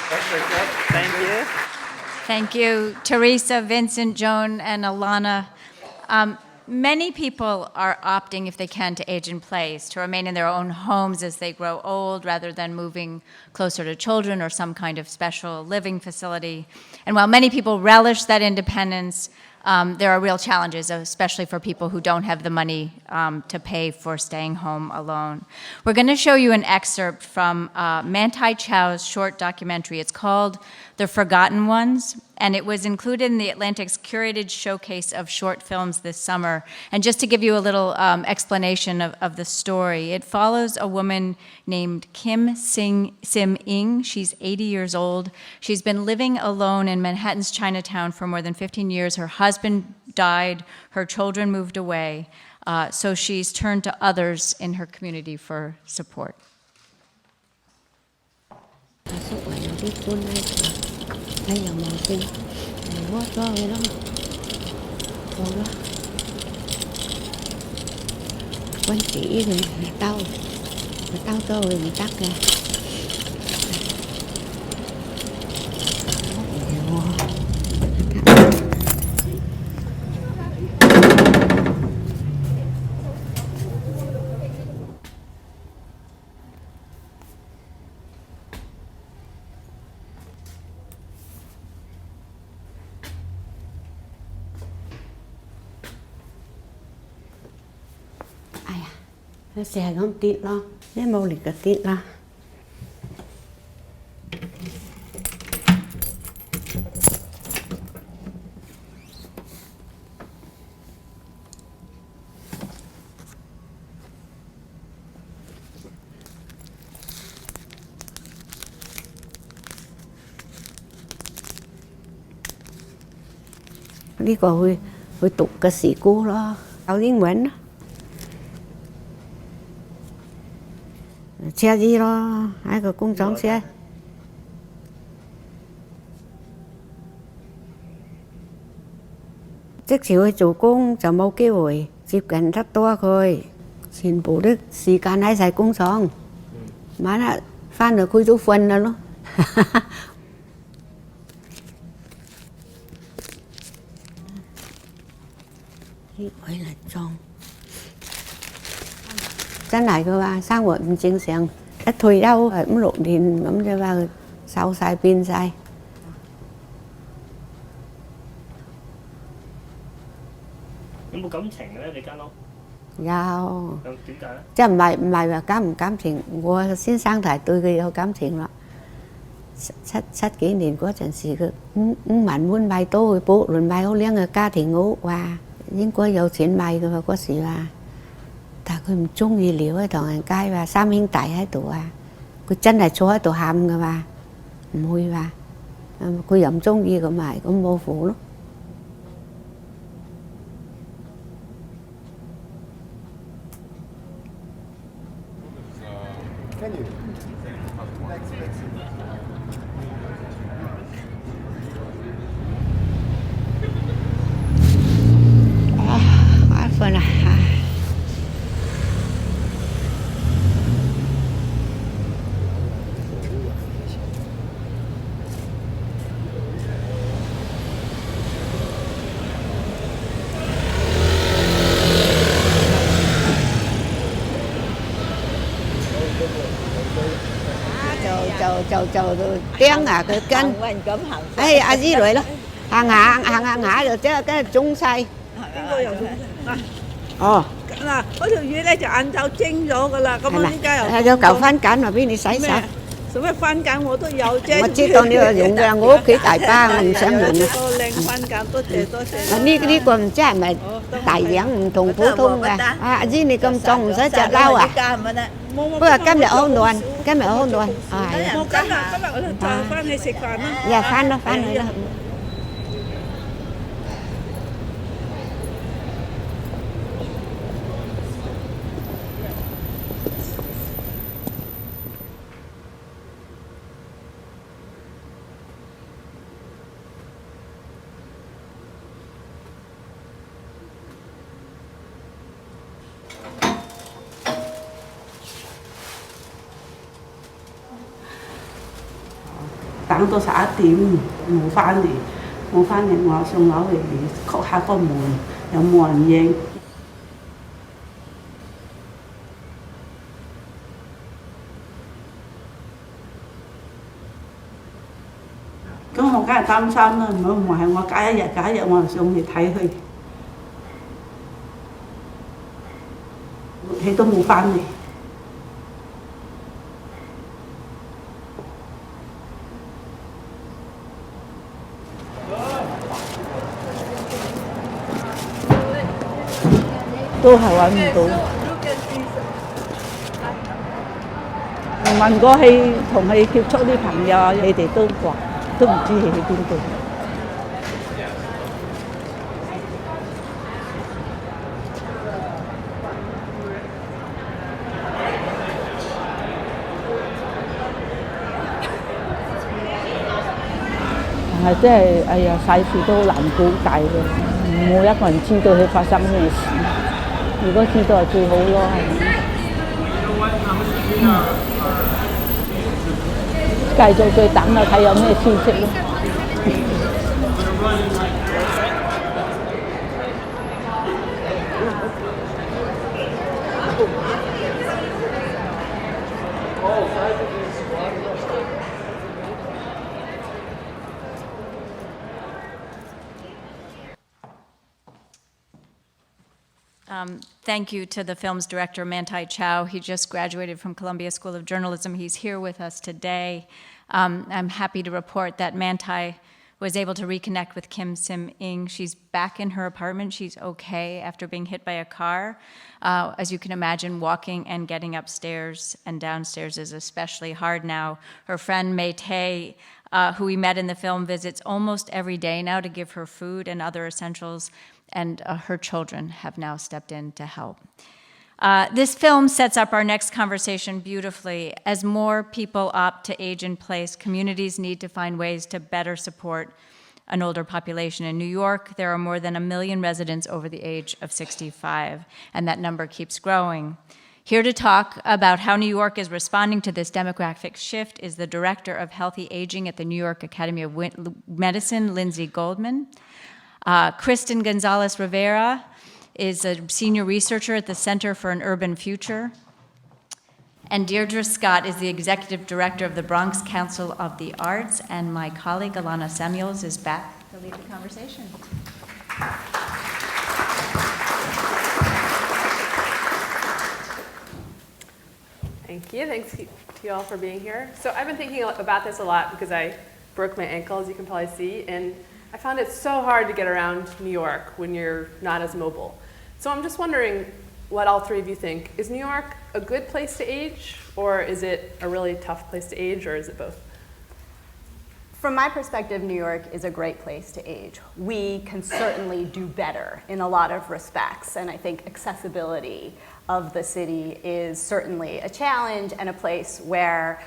Thank you. Thank you, Teresa, Vincent, Joan, and Alana. Many people are opting, if they can, to age in place, to remain in their own homes as they grow old rather than moving closer to children or some kind of special living facility. And while many people relish that independence, there are real challenges, especially for people who don't have the money to pay for staying home alone. We're going to show you an excerpt from Manti Chow's short documentary. It's called The Forgotten Ones, and it was included in the Atlantic's curated showcase of short films this summer. And just to give you a little explanation of the story, it follows a woman named Kim Sim-ing. She's 80 years old. She's been living alone in Manhattan's Chinatown for more than 15 years. Her husband died. Her children moved away. So she's turned to others in her community for support. Đây là màu xinh, ngót cho cái đó, còn đó, quanh chỉ rồi tao cho rồi mình tắt ra. Nó xe không tít lo, nếu màu lịch cái tít lo. Đi qua hồi tục cái sĩ cũ đó, áo đi Nguyễn đó. Xe gì đó, ai có cũng trong xe. Chắc chịu chủ cung cho mâu kêu rồi, dịp cảnh rất to rồi. Xin bố đức, xì can ai xài cung xong. Má đã phan được khui chú phân đó. Vậy là tròn. Cái này cơ bà, sang một chính sáng. Ít thôi đâu, ấm lộn thì ấm cho bà sau xài pin xài. Có冇感情咧？你間屋？有。點解咧？即係唔係話感情，我先生係對佢有感情啦。七幾年嗰陣時，佢唔muốn買到佢bố rồi買好靚嘅家庭屋，話應該有錢買嘅嘛嗰時話。但係佢唔中意撩喺唐人街話三兄弟喺度啊，佢真係坐喺度喊㗎嘛，唔會話，佢又唔中意咁咪咁冇符咯。phần này chầu tiếng à cái canh ấy à gì rồi đó hàng hạ rồi chứ cái trung say嗱，嗰條魚咧就晏晝蒸咗㗎啦，咁樣依家又有嚿番梘話俾你洗手。做咩番梘我都有啫。我知道你話用㗎，我屋企大把，我唔想用啊。個靚番梘，多謝多謝。呢個唔知係咪大樣唔同普通㗎？啊，阿姨你咁重唔使隻撈啊？不過今日好暖，今日好暖。啊，我今日我就翻去食飯啦。呀，翻咯，翻去啦。等到11點冇翻嚟，我上樓嚟敲下個門，又冇人應。咁我梗係擔心啦，唔係我隔一日我就上去睇佢，佢都冇翻嚟。都係揾唔到。問過佢同佢接觸啲朋友，佢哋都話都唔知佢喺邊度。但係真係，哎呀，世事都好難估計嘅，冇一個人知道佢發生咩事。如果知道係最好咯，係咪？繼續再等啊，睇有咩消息咯。Thank you to the film's director, Manti Chow. He just graduated from Columbia School of Journalism. He's here with us today. I'm happy to report that Manti was able to reconnect with Kim Sim-ing. She's back in her apartment. She's okay after being hit by a car. As you can imagine, walking and getting upstairs and downstairs is especially hard now. Her friend May Tay, who we met in the film, visits almost every day now to give her food and other essentials, and her children have now stepped in to help. This film sets up our next conversation beautifully. As more people opt to age in place, communities need to find ways to better support an older population. In New York, there are more than 1 million residents over the age of 65, and that number keeps growing. Here to talk about how New York is responding to this demographic shift is the Director of Healthy Aging at the New York Academy of Medicine, Lindsay Goldman. Kristen González-Rivera is a senior researcher at the Center for an Urban Future. And Deirdre Scott is the executive director of the Bronx Council of the Arts. And my colleague, Alana Semuels, is back to lead the conversation. Thank you. Thanks to you all for being here. So I've been thinking about this a lot because I broke my ankle, as you can probably see, and I found it so hard to get around New York when you're not as mobile. So I'm just wondering what all three of you think. Is New York a good place to age, or is it a really tough place to age, or is it both? From my perspective, New York is a great place to age. We can certainly do better in a lot of respects, and I think accessibility of the city is certainly a challenge and a place where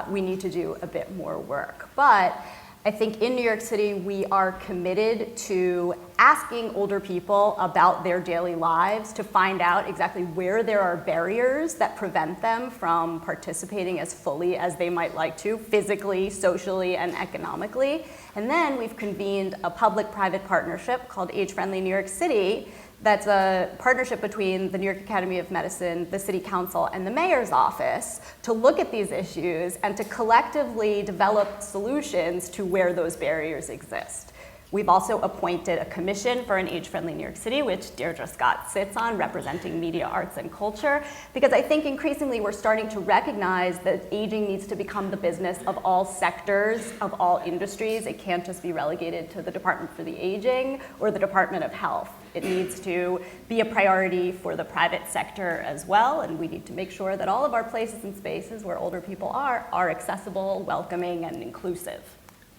we need to do a bit more work. But I think in New York City, we are committed to asking older people about their daily lives to find out exactly where there are barriers that prevent them from participating as fully as they might like to, physically, socially, and economically. And then we've convened a public-private partnership called Age Friendly New York City. That's a partnership between the New York Academy of Medicine, the City Council, and the Mayor's Office to look at these issues and to collectively develop solutions to where those barriers exist. We've also appointed a commission for an age-friendly New York City, which Deirdre Scott sits on, representing media, arts, and culture, because I think increasingly we're starting to recognize that aging needs to become the business of all sectors, of all industries. It can't just be relegated to the Department for the Aging or the Department of Health. It needs to be a priority for the private sector as well, and we need to make sure that all of our places and spaces where older people are accessible, welcoming, and inclusive.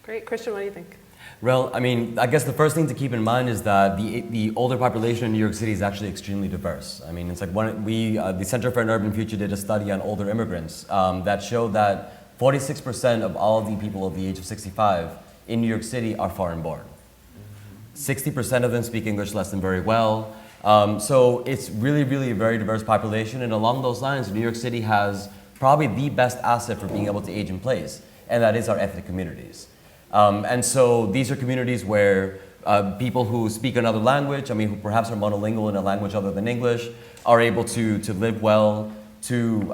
Great. Christian, what do you think? Well, I mean, I guess the first thing to keep in mind is that the older population in New York City is actually extremely diverse. I mean, it's like the Center for an Urban Future did a study on older immigrants that showed that 46% of all the people of the age of 65 in New York City are foreign born. 60% of them speak English less than very well. So it's really, really a very diverse population. And along those lines, New York City has probably the best asset for being able to age in place. and that is our ethnic communities. And so these are communities where people who speak another language, I mean, who perhaps are monolingual in a language other than English, are able to live well, to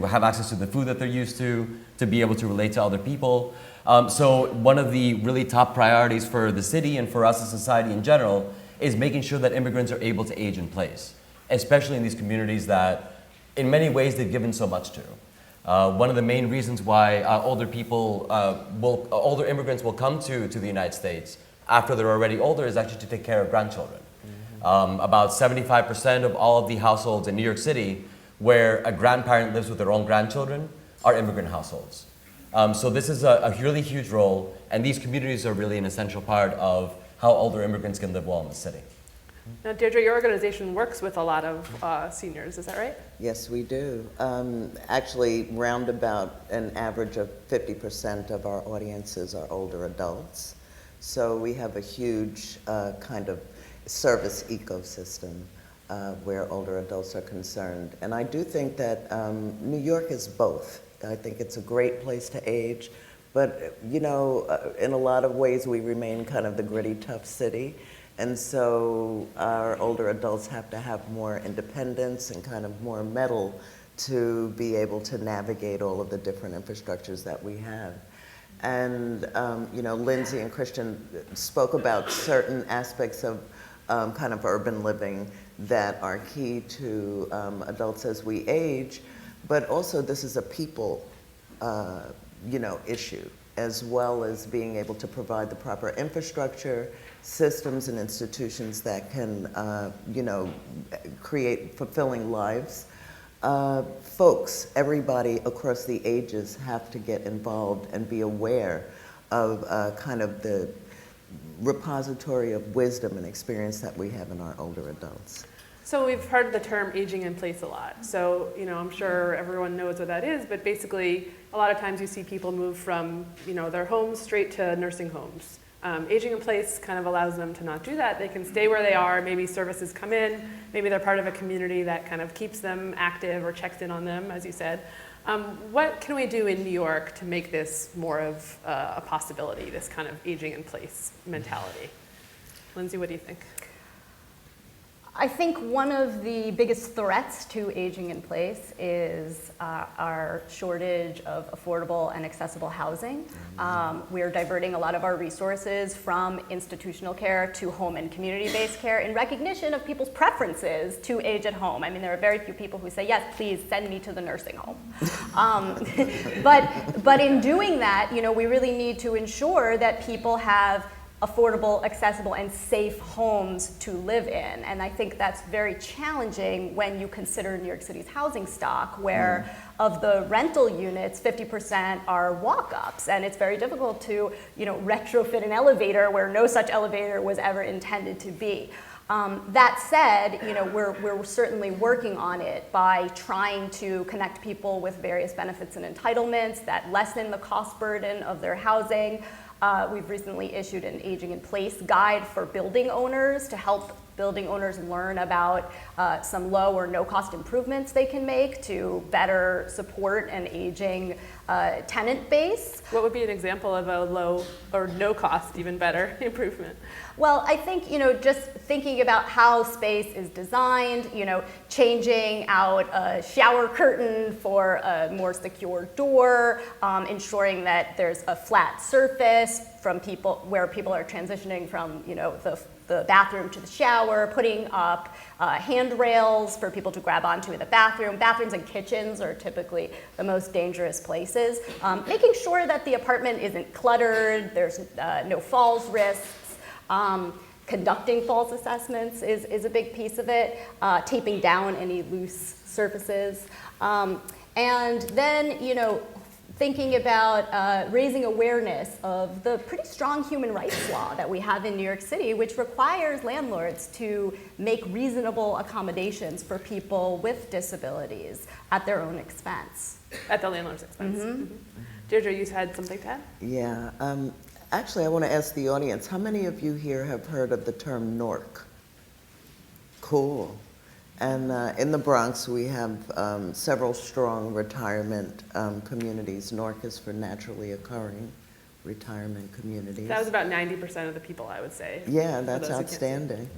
have access to the food that they're used to be able to relate to other people. So one of the really top priorities for the city and for us as society in general is making sure that immigrants are able to age in place, especially in these communities that in many ways they've given so much to. One of the main reasons why older immigrants will come to the United States after they're already older is actually to take care of grandchildren. About 75% of all of the households in New York City where a grandparent lives with their own grandchildren are immigrant households. So this is a really huge role, and these communities are really an essential part of how older immigrants can live well in the city. Now, Deirdre, your organization works with a lot of seniors, is that right? Yes, we do. Actually, round about an average of 50% of our audiences are older adults. So we have a huge kind of service ecosystem where older adults are concerned. And I do think that New York is both. I think it's a great place to age, but you know, in a lot of ways we remain kind of the gritty, tough city. And so our older adults have to have more independence and kind of more mettle to be able to navigate all of the different infrastructures that we have. And you know, Lindsay and Christian spoke about certain aspects of kind of urban living that are key to adults as we age, but also this is a people you know, issue, as well as being able to provide the proper infrastructure, systems and institutions that can, you know, create fulfilling lives. Folks, everybody across the ages have to get involved and be aware of kind of the repository of wisdom and experience that we have in our older adults. So we've heard the term aging in place a lot. So, you know, I'm sure everyone knows what that is, but basically a lot of times you see people move from, you know, their homes straight to nursing homes. Aging in place kind of allows them to not do that. They can stay where they are, maybe services come in, maybe they're part of a community that kind of keeps them active or checks in on them, as you said. What can we do in New York to make this more of a possibility, this kind of aging in place mentality? Lindsay, what do you think? I think one of the biggest threats to aging in place is our shortage of affordable and accessible housing. We're diverting a lot of our resources from institutional care to home and community-based care in recognition of people's preferences to age at home. I mean, there are very few people who say, yes, please send me to the nursing home. But in doing that, you know, we really need to ensure that people have affordable, accessible, and safe homes to live in. And I think that's very challenging when you consider New York City's housing stock, where of the rental units, 50% are walk-ups. And it's very difficult to, you know, retrofit an elevator where no such elevator was ever intended to be. That said, you know, we're certainly working on it by trying to connect people with various benefits and entitlements that lessen the cost burden of their housing. We've recently issued an aging in place guide for building owners to help building owners learn about some low or no cost improvements they can make to better support an aging tenant base. What would be an example of a low or no cost, even better, improvement? Well, I think, you know, just thinking about how space is designed, you know, changing out a shower curtain for a more secure door, ensuring that there's a flat surface from people where people are transitioning from, you know, the bathroom to the shower, putting up handrails for people to grab onto in the bathroom. Bathrooms and kitchens are typically the most dangerous places. Making sure that the apartment isn't cluttered, there's no falls risks. Conducting falls assessments is a big piece of it, taping down any loose surfaces. And then, you know, thinking about raising awareness of the pretty strong human rights law that we have in New York City, which requires landlords to make reasonable accommodations for people with disabilities at their own expense. At the landlord's expense. Mm-hmm. Mm-hmm. Deirdre, you had something to add? Yeah. Actually, I want to ask the audience, how many of you here have heard of the term NORC? Cool. And in the Bronx, we have several strong retirement communities. Newark is for naturally occurring retirement communities. That was about 90% of the people, I would say. Yeah, that's outstanding.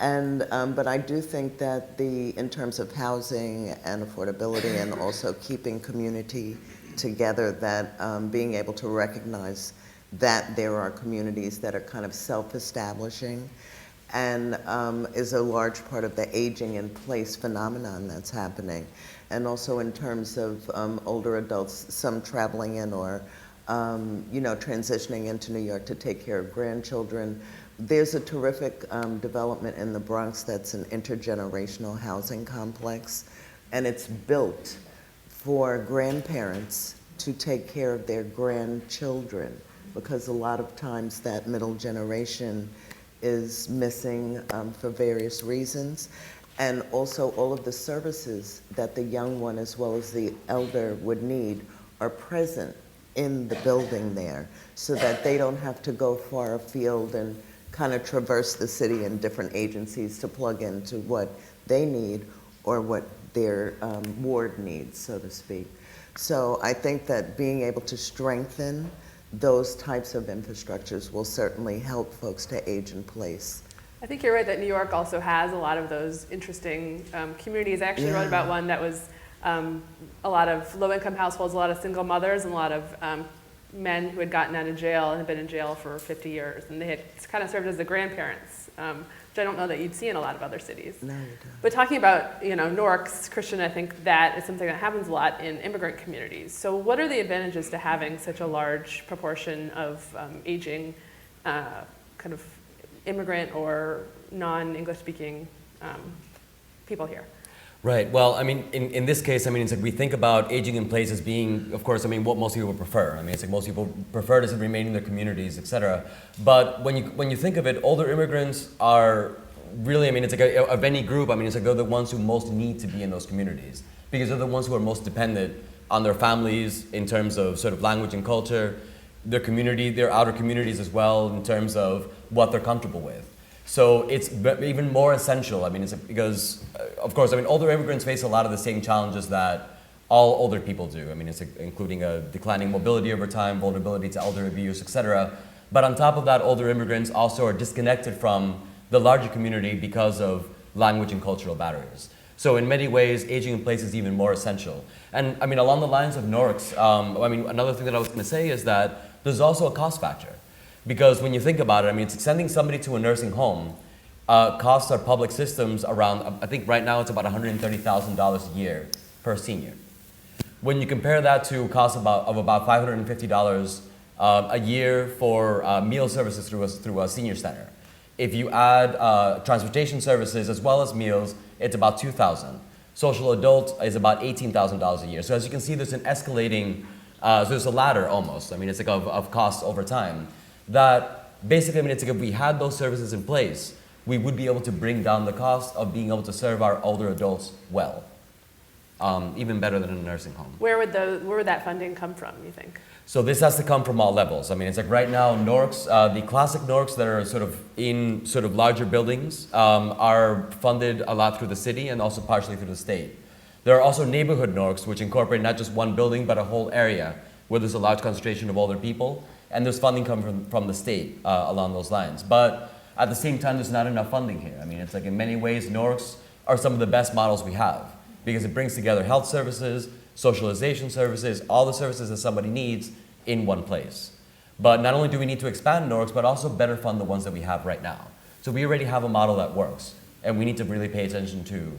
And but I do think that in terms of housing and affordability, and also keeping community together, that being able to recognize that there are communities that are kind of self-establishing, and is a large part of the aging in place phenomenon that's happening. And also in terms of older adults, some traveling in or transitioning into New York to take care of grandchildren. There's a terrific development in the Bronx that's an intergenerational housing complex, and it's built for grandparents to take care of their grandchildren, because a lot of times that middle generation is missing for various reasons. And also all of the services that the young one as well as the elder would need are present in the building there, so that they don't have to go far afield and kind of traverse the city and different agencies to plug into what they need or what their ward needs, so to speak. So I think that being able to strengthen those types of infrastructures will certainly help folks to age in place. I think you're right that New York also has a lot of those interesting communities. I actually wrote about one that was a lot of low-income households, a lot of single mothers, and a lot of men who had gotten out of jail and had been in jail for 50 years. And they had kind of served as the grandparents, which I don't know that you'd see in a lot of other cities. No, you don't. But talking about, Newark's Christian, I think that is something that happens a lot in immigrant communities. So what are the advantages to having such a large proportion of aging kind of immigrant or non-English speaking people here? Right. Well, I mean, in this case, I mean, it's like we think about aging in place as being, of course, I mean, what most people would prefer. I mean, it's like most people prefer to remain in their communities, et cetera. But when you think of it, older immigrants are really, I mean, it's like of any group, I mean, it's like they're the ones who most need to be in those communities, because they're the ones who are most dependent on their families in terms of sort of language and culture, their community, their outer communities as well, in terms of what they're comfortable with. So it's even more essential. I mean, it's because, of course, I mean, older immigrants face a lot of the same challenges that all older people do. I mean, it's including a declining mobility over time, vulnerability to elder abuse, et cetera. But on top of that, older immigrants also are disconnected from the larger community because of language and cultural barriers. So in many ways, aging in place is even more essential. And I mean, along the lines of Newark's, I mean, another thing that I was going to say is that there's also a cost factor. Because when you think about it, I mean, it's sending somebody to a nursing home costs our public systems around, I think right now it's about $130,000 a year per senior. When you compare that to costs of about $550 a year for meal services through a senior center. If you add transportation services as well as meals, it's about $2,000. Social adult is about $18,000 a year. So as you can see, there's an escalating, so there's a ladder almost. I mean, it's like of costs over time. That basically, I mean, it's like if we had those services in place, we would be able to bring down the cost of being able to serve our older adults well, even better than in a nursing home. Where would that funding come from, you think? So this has to come from all levels. I mean, it's like right now, Newark's, the classic Newark's that are sort of in sort of larger buildings are funded a lot through the city and also partially through the state. There are also neighborhood Newark's, which incorporate not just one building, but a whole area where there's a large concentration of older people. And there's funding coming from the state along those lines. But at the same time, there's not enough funding here. I mean, it's like in many ways, Newark's are some of the best models we have, because it brings together health services, socialization services, all the services that somebody needs in one place. But not only do we need to expand Newark's, but also better fund the ones that we have right now. So we already have a model that works, and we need to really pay attention to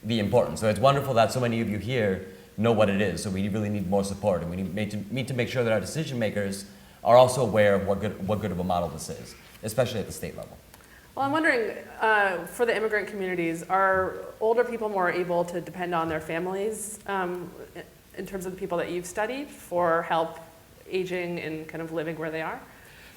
the importance. So it's wonderful that so many of you here know what it is. So we really need more support, and we need to make sure that our decision makers are also aware of what good of a model this is, especially at the state level. Well, I'm wondering, for the immigrant communities, are older people more able to depend on their families in terms of the people that you've studied for help aging and kind of living where they are?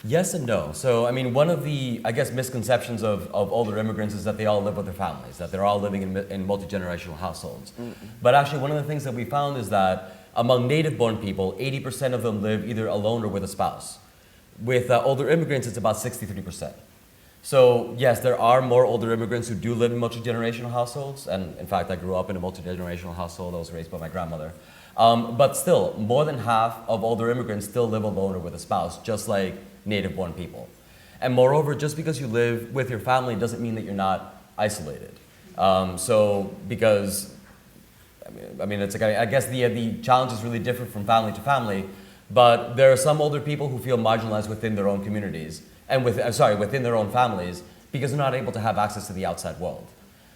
Yes and no. So, I mean, one of the, I guess, misconceptions of older immigrants is that they all live with their families, that they're all living in multi-generational households. Mm-mm. But actually, one of the things that we found is that among native-born people, 80% of them live either alone or with a spouse. With older immigrants, it's about 63%. So yes, there are more older immigrants who do live in multi-generational households, and in fact, I grew up in a multi-generational household. I was raised by my grandmother. But still, more than half of older immigrants still live alone or with a spouse, just like native-born people. And moreover, just because you live with your family doesn't mean that you're not isolated. Because, I mean, it's like, I guess the challenge is really different from family to family, but there are some older people who feel marginalized within their own communities, and within their own families, because they're not able to have access to the outside world.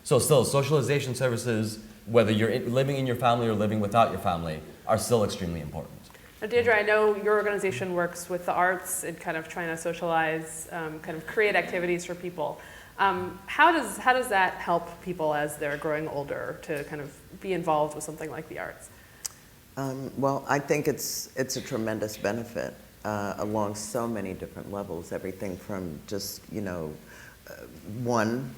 So still, socialization services, whether you're living in your family or living without your family, are still extremely important. Now, Deirdre, I know your organization works with the arts and kind of trying to socialize, kind of create activities for people. How does that help people as they're growing older to kind of be involved with something like the arts? Well, I think it's a tremendous benefit along so many different levels. Everything from just, one,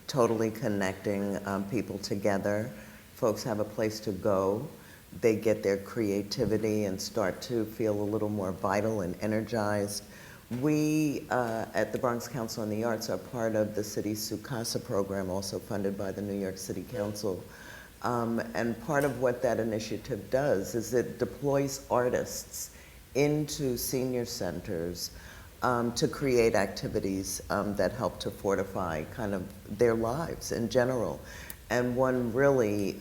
totally connecting people together. Folks have a place to go. They get their creativity and start to feel a little more vital and energized. We at the Bronx Council on the Arts are part of the city's Sukasa program, also funded by the New York City Council. And part of what that initiative does is it deploys artists into senior centers to create activities that help to fortify kind of their lives in general. And one really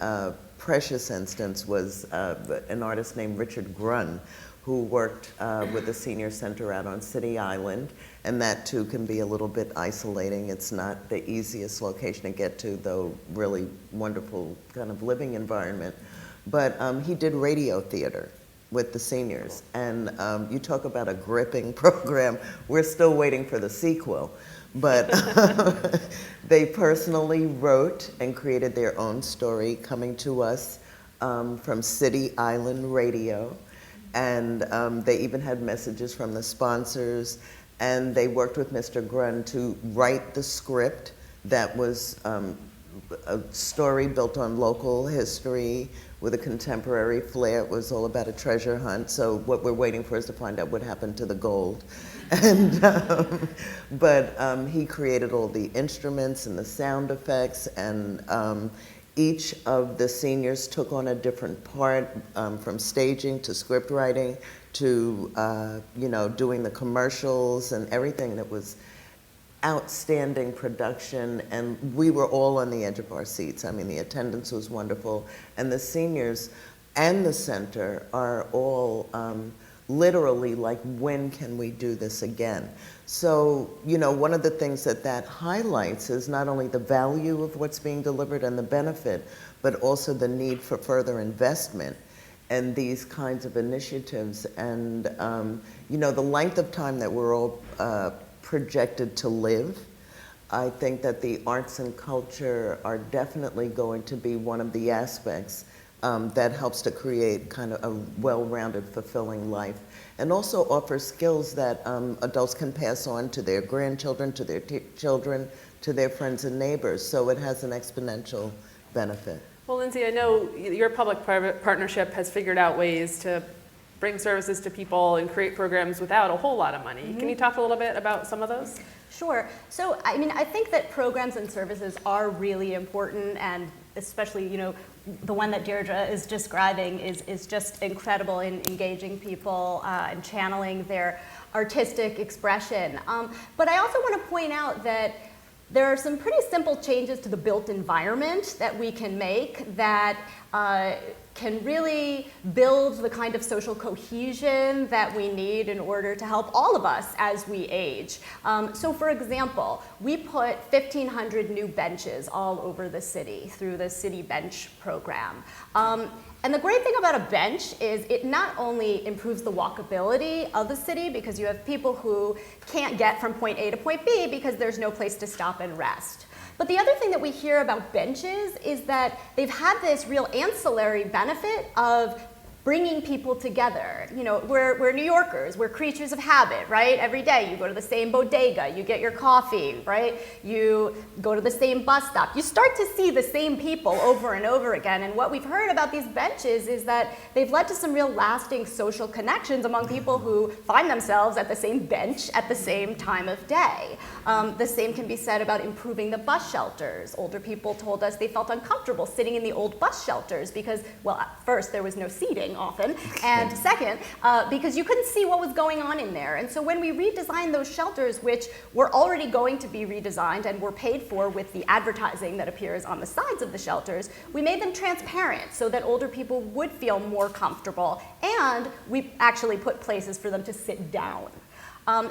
precious instance was an artist named Richard Grunn, who worked with the senior center out on City Island, and that too can be a little bit isolating. It's not the easiest location to get to, though really wonderful kind of living environment. But he did radio theater with the seniors, and you talk about a gripping program. We're still waiting for the sequel, but they personally wrote and created their own story coming to us from City Island Radio. And they even had messages from the sponsors, and they worked with Mr. Grunn to write the script that was a story built on local history with a contemporary flair. It was all about a treasure hunt, so what we're waiting for is to find out what happened to the gold. And, but he created all the instruments and the sound effects, and each of the seniors took on a different part, from staging to script writing to doing the commercials and everything. That was outstanding production, and we were all on the edge of our seats. I mean, the attendance was wonderful, and the seniors and the center are all literally like, when can we do this again? So, one of the things that highlights is not only the value of what's being delivered and the benefit, but also the need for further investment in these kinds of initiatives. And, the length of time that we're all projected to live, I think that the arts and culture are definitely going to be one of the aspects that helps to create kind of a well-rounded, fulfilling life, and also offers skills that adults can pass on to their grandchildren, to their children, to their friends and neighbors. So it has an exponential benefit. Well, Lindsay, I know your public-private partnership has figured out ways to bring services to people and create programs without a whole lot of money. Mm-hmm. Can you talk a little bit about some of those? Sure. So, I think that programs and services are really important, and especially, the one that Deirdre is describing is just incredible in engaging people and channeling their artistic expression. But I also want to point out that there are some pretty simple changes to the built environment that we can make that can really build the kind of social cohesion that we need in order to help all of us as we age. So for example, we put 1,500 new benches all over the city through the City Bench program. And the great thing about a bench is it not only improves the walkability of the city, because you have people who can't get from point A to point B because there's no place to stop and rest. But the other thing that we hear about benches is that they've had this real ancillary benefit of bringing people together. You know, we're New Yorkers, we're creatures of habit, right? Every day you go to the same bodega, you get your coffee, right? You go to the same bus stop. You start to see the same people over and over again. And what we've heard about these benches is that they've led to some real lasting social connections among people who find themselves at the same bench at the same time of day. The same can be said about improving the bus shelters. Older people told us they felt uncomfortable sitting in the old bus shelters because, well, at first there was no seating often, and second, because you couldn't see what was going on in there. And so when we redesigned those shelters, which were already going to be redesigned and were paid for with the advertising that appears on the sides of the shelters, we made them transparent so that older people would feel more comfortable, and we actually put places for them to sit down.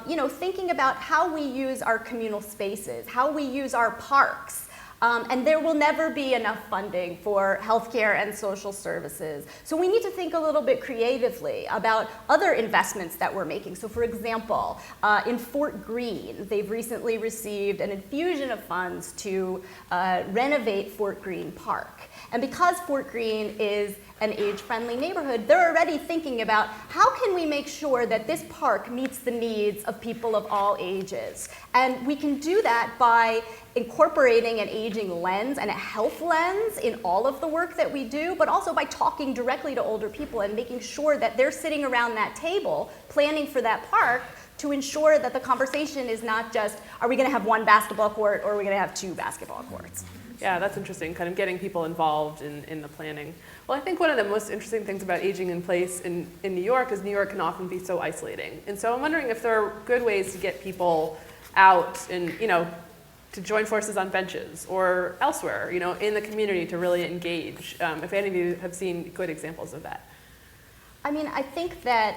You know, thinking about how we use our communal spaces, how we use our parks, and there will never be enough funding for healthcare and social services. So we need to think a little bit creatively about other investments that we're making. So for example, in Fort Greene, they've recently received an infusion of funds to renovate Fort Greene Park. And because Fort Greene is an age-friendly neighborhood, they're already thinking about how can we make sure that this park meets the needs of people of all ages. And we can do that by incorporating an aging lens and a health lens in all of the work that we do, but also by talking directly to older people and making sure that they're sitting around that table planning for that park to ensure that the conversation is not just, are we going to have one basketball court or are we going to have two basketball courts? Yeah, that's interesting, kind of getting people involved in the planning. Well, I think one of the most interesting things about aging in place in New York is New York can often be so isolating. And so I'm wondering if there are good ways to get people out and, you know, to join forces on benches or elsewhere, you know, in the community to really engage. If any of you have seen good examples of that. I mean, I think that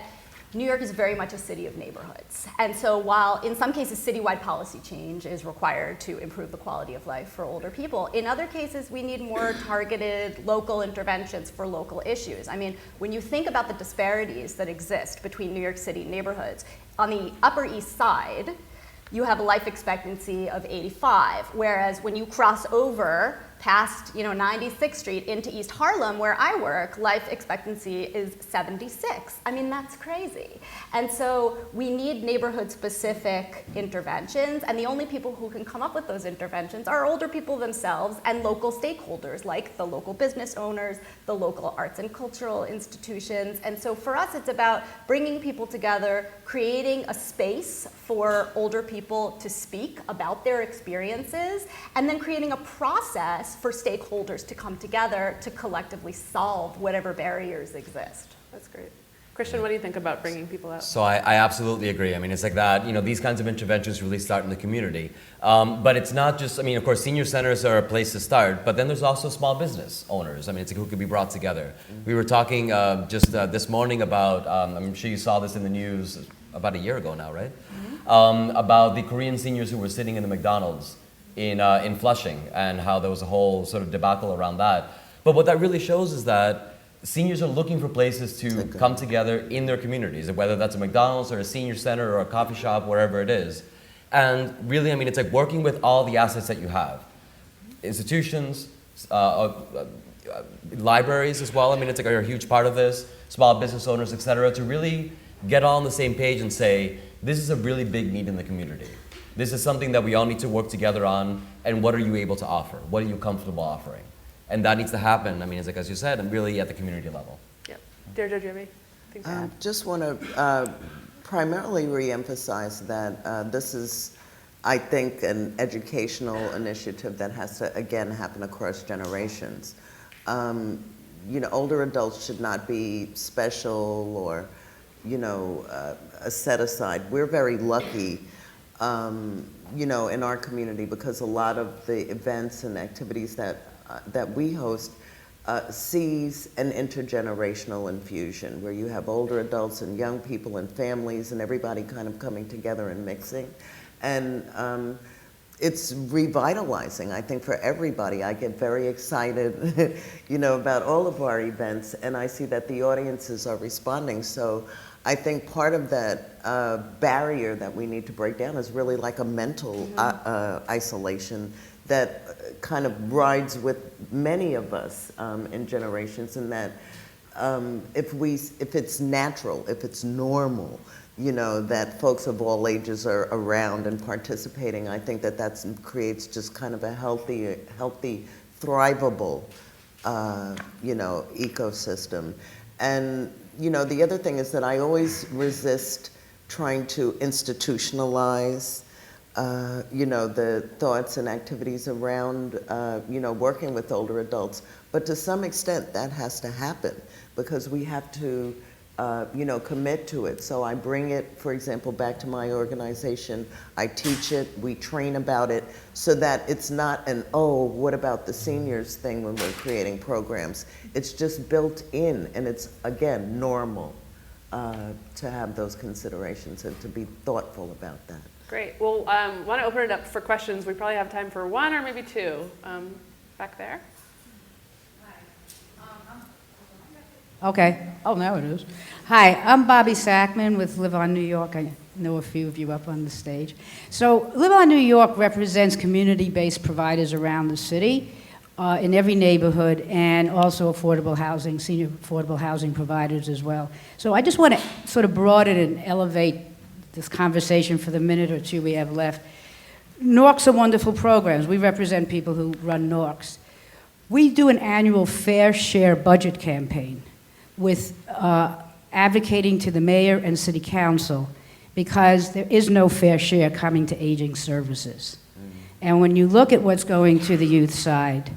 New York is very much a city of neighborhoods. And so while in some cases citywide policy change is required to improve the quality of life for older people, in other cases we need more targeted local interventions for local issues. I mean, when you think about the disparities that exist between New York City neighborhoods, on the Upper East Side, you have a life expectancy of 85, whereas when you cross over past 96th Street into East Harlem, where I work, life expectancy is 76. I mean, that's crazy. And so we need neighborhood-specific interventions, and the only people who can come up with those interventions are older people themselves and local stakeholders, like the local business owners, the local arts and cultural institutions. And so for us, it's about bringing people together, creating a space for older people to speak about their experiences, and then creating a process for stakeholders to come together to collectively solve whatever barriers exist. That's great. Christian, what do you think about bringing people out? So I absolutely agree. I mean, it's like that, these kinds of interventions really start in the community. But it's not just, of course, senior centers are a place to start, but then there's also small business owners. It's like who could be brought together. We were talking just this morning about, I'm sure you saw this in the news about a year ago now, right? About the Korean seniors who were sitting in the McDonald's in Flushing, and how there was a whole sort of debacle around that. But what that really shows is that seniors are looking for places to come together in their communities, whether that's a McDonald's or a senior center or a coffee shop, wherever it is. And really, it's like working with all the assets that you have. Institutions, libraries as well, it's like a huge part of this, small business owners, et cetera, to really get all on the same page and say, this is a really big need in the community. This is something that we all need to work together on, and what are you able to offer? What are you comfortable offering? And that needs to happen, it's like, as you said, and really at the community level. Yep. Deirdre, do you have anything to add? Just want to primarily reemphasize that this is, I think, an educational initiative that has to, again, happen across generations. Older adults should not be special or, set aside. We're very lucky in our community, because a lot of the events and activities that we host sees an intergenerational infusion, where you have older adults and young people and families and everybody kind of coming together and mixing. And it's revitalizing, I think, for everybody. I get very excited, about all of our events, and I see that the audiences are responding. So I think part of that barrier that we need to break down is really like a mental isolation that kind of rides with many of us in generations, and that if it's natural, if it's normal, you know, that folks of all ages are around and participating, I think that creates just kind of a healthy, thrivable, you know, ecosystem. And, you know, the other thing is that I always resist trying to institutionalize, you know, the thoughts and activities around, you know, working with older adults. But to some extent, that has to happen because we have to, you know, commit to it. So I bring it, for example, back to my organization. I teach it, we train about it, so that it's not an, oh, what about the seniors thing when we're creating programs. It's just built in, and it's, again, normal to have those considerations and to be thoughtful about that. Great. Well, want to open it up for questions. We probably have time for one or maybe two. Back there. Okay. Oh, now it is. Hi, I'm Bobby Sackman with Live On New York. I know a few of you up on the stage. So Live On New York represents community-based providers around the city in every neighborhood, and also affordable housing, senior affordable housing providers as well. So I just want to sort of broaden and elevate this conversation for the minute or two we have left. NORCs are wonderful programs. We represent people who run NORCs. We do an annual fair share budget campaign with advocating to the mayor and city council because there is no fair share coming to aging services. And when you look at what's going to the youth side,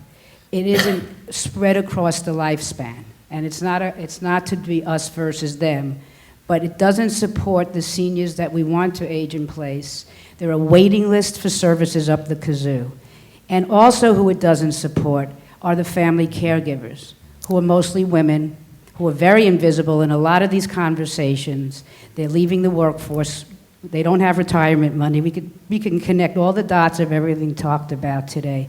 it isn't spread across the lifespan. And it's not to be us versus them, but it doesn't support the seniors that we want to age in place. There are waiting lists for services up the kazoo. And also who it doesn't support are the family caregivers, who are mostly women, who are very invisible in a lot of these conversations. They're leaving the workforce. They don't have retirement money. We can connect all the dots of everything talked about today.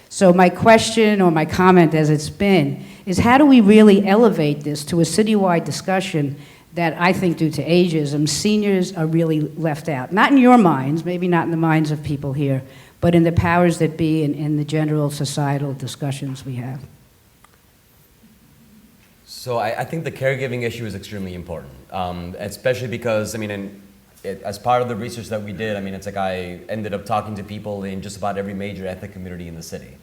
So my question, or my comment as it's been, is how do we really elevate this to a citywide discussion that I think due to ageism, seniors are really left out? Not in your minds, maybe not in the minds of people here, but in the powers that be and in the general societal discussions we have. So I think the caregiving issue is extremely important, especially because, I mean, as part of the research that we did, I mean, it's like I ended up talking to people in just about every major ethnic community in the city.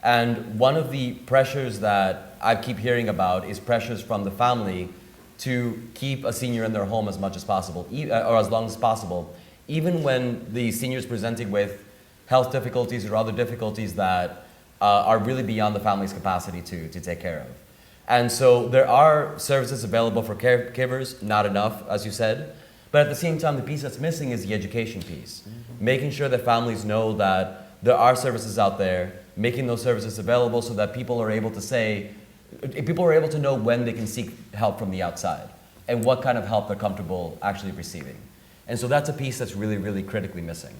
And one of the pressures that I keep hearing about is pressures from the family to keep a senior in their home as much as possible, or as long as possible, even when the senior is presented with health difficulties or other difficulties that are really beyond the family's capacity to take care of. And so there are services available for caregivers, not enough, as you said, but at the same time, the piece that's missing is the education piece. Making sure that families know that there are services out there, making those services available so that people are able to know when they can seek help from the outside and what kind of help they're comfortable actually receiving. And so that's a piece that's really, really critically missing.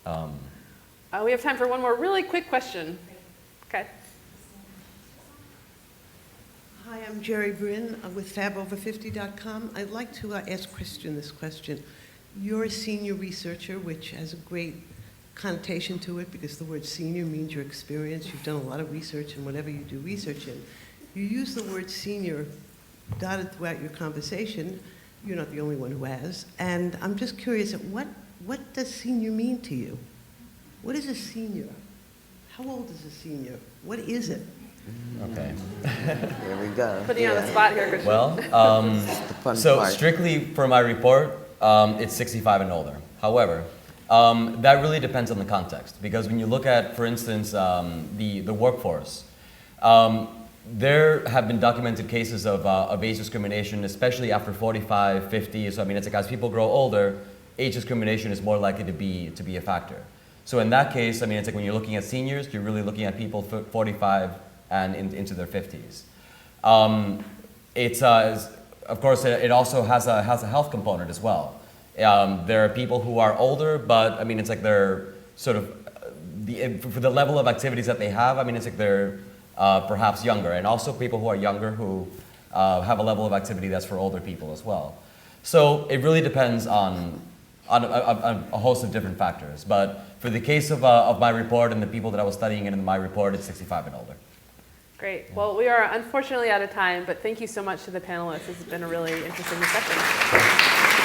We have time for one more really quick question. Okay. Hi, I'm Jerry Bryn with FabOver50.com. I'd like to ask Christian this question. You're a senior researcher, which has a great connotation to it because the word senior means your experience. You've done a lot of research in whatever you do research in. You use the word senior dotted throughout your conversation. You're not the only one who has. And I'm just curious, what does senior mean to you? What is a senior? How old is a senior? What is it? Okay. There we go. Putting you on the spot here, Christian. Well, so strictly for my report, it's 65 and older. However, that really depends on the context, because when you look at, for instance, the workforce, there have been documented cases of age discrimination, especially after 45, 50. So I mean, it's like as people grow older, age discrimination is more likely to be a factor. So in that case, I mean, it's like when you're looking at seniors, you're really looking at people 45 and into their 50s. Of course, it also has a health component as well. There are people who are older, but I mean, it's like they're sort of, for the level of activities that they have, I mean, it's like they're perhaps younger. And also people who are younger who have a level of activity that's for older people as well. So it really depends on a host of different factors. But for the case of my report and the people that I was studying in my report, it's 65 and older. Great. Well, we are unfortunately out of time, but thank you so much to the panelists. This has been a really interesting discussion.